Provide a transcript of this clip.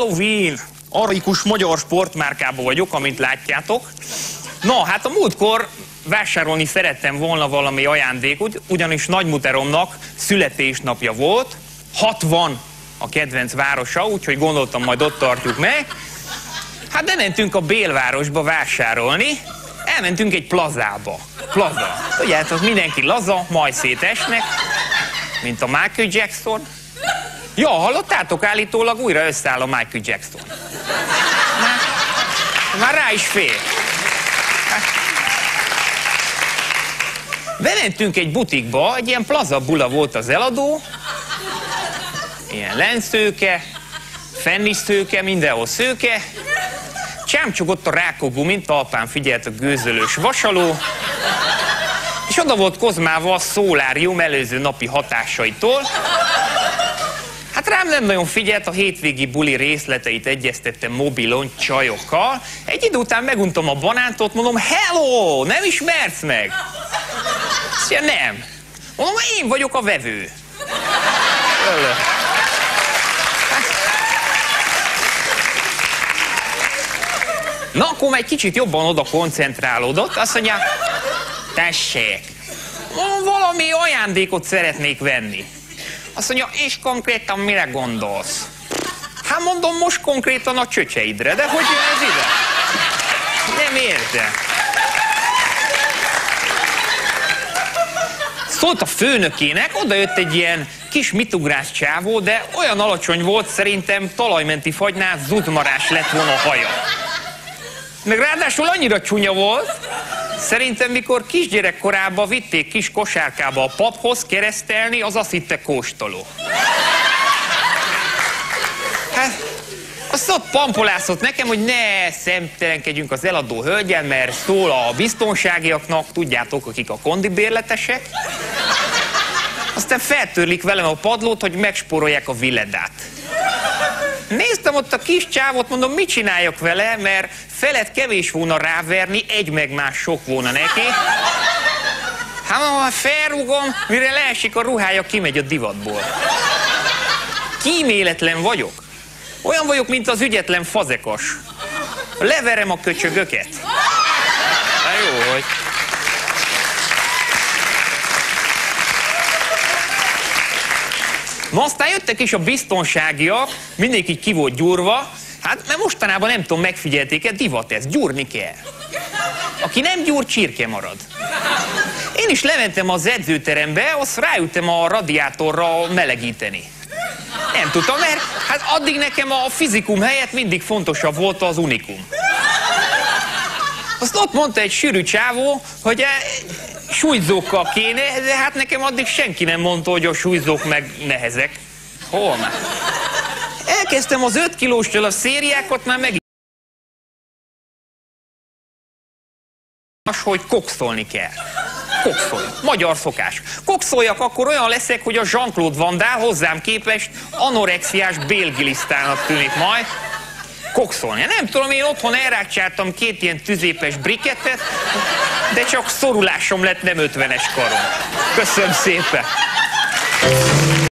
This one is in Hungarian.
Halloween! Arikus magyar sportmárkában vagyok, amint látjátok. Na, hát a múltkor vásárolni szerettem volna valami ajándékot, ugyanis nagymuteromnak születésnapja volt. 60 a kedvenc városa, úgyhogy gondoltam, majd ott tartjuk meg. Hát bementünk a Bélvárosba vásárolni, elmentünk egy plazába. Plaza. Ugye, hát az mindenki laza, majd szétesnek, mint a Michael Jackson. Ja, hallottátok? Állítólag újra összeáll a Michael Jackson. Már rá is fér. Bementünk egy butikba, egy ilyen plaza bula volt az eladó, ilyen lenszőke, fenniszőke, mindenhol szőke, csámcsogott a rákogumint, talpán figyelt a gőzölős vasaló, és oda volt kozmálva a szolárium előző napi hatásaitól. Hát rám nem nagyon figyelt, a hétvégi buli részleteit egyeztettem mobilon csajokkal. Egy idő után meguntam a banántot, mondom, hello, nem ismersz meg? Szia, nem. Mondom, én vagyok a vevő. Na, akkor egy kicsit jobban oda koncentrálódott, azt mondja, tessék, valami ajándékot szeretnék venni. Azt mondja, és konkrétan mire gondolsz? Hát mondom, most konkrétan a csöcseidre, de hogy jön ez ide? Nem értem. Szólt a főnökének, oda jött egy ilyen kis mitugrás csávó, de olyan alacsony volt, szerintem talajmenti fagynál zuzmarás lett volna a haja. Meg ráadásul annyira csúnya volt, szerintem mikor kisgyerekkorában vitték kis kosárkába a paphoz keresztelni, az azt hitte kóstoló. Hát, azt ott pampolászott nekem, hogy ne szemtelenkedjünk az eladó hölgyel, mert szól a biztonságiaknak, tudjátok, akik a kondibérletesek. Aztán feltörlik velem a padlót, hogy megspórolják a villedát. Néztem ott a kis csávot, mondom, mit csináljak vele, mert felett kevés volna ráverni, egy meg más sok volna neki. Hát mondom, ha felrúgom, mire leesik a ruhája, kimegy a divatból. Kíméletlen vagyok. Olyan vagyok, mint az ügyetlen fazekas. Leverem a köcsögöket. Hát jó, hogy... Na aztán jöttek is a biztonságiak, mindenki ki volt gyúrva, hát mert mostanában nem tudom, megfigyelték-e, divat ez, gyúrni kell. Aki nem gyúr, csirke marad. Én is lementem az edzőterembe, azt ráültem a radiátorra melegíteni. Nem tudtam, mert hát addig nekem a fizikum helyett mindig fontosabb volt az unikum. Azt ott mondta egy sűrű csávó, hogy súlyzókkal kéne, de hát nekem addig senki nem mondta, hogy a súlyzók meg nehezek. Hol már? Elkezdtem az 5 kilóstól a szériákat, már meg... hogy kokszolni kell. Kokszolj. Magyar szokás. Kokszoljak, akkor olyan leszek, hogy a Jean-Claude Van Damme hozzám képest anorexiás bélgilisztának tűnik majd. Kokszolni. Nem tudom, én otthon elrákcsáltam 2 ilyen tüzépes brikettet, de csak szorulásom lett, nem 50-es karom. Köszönöm szépen!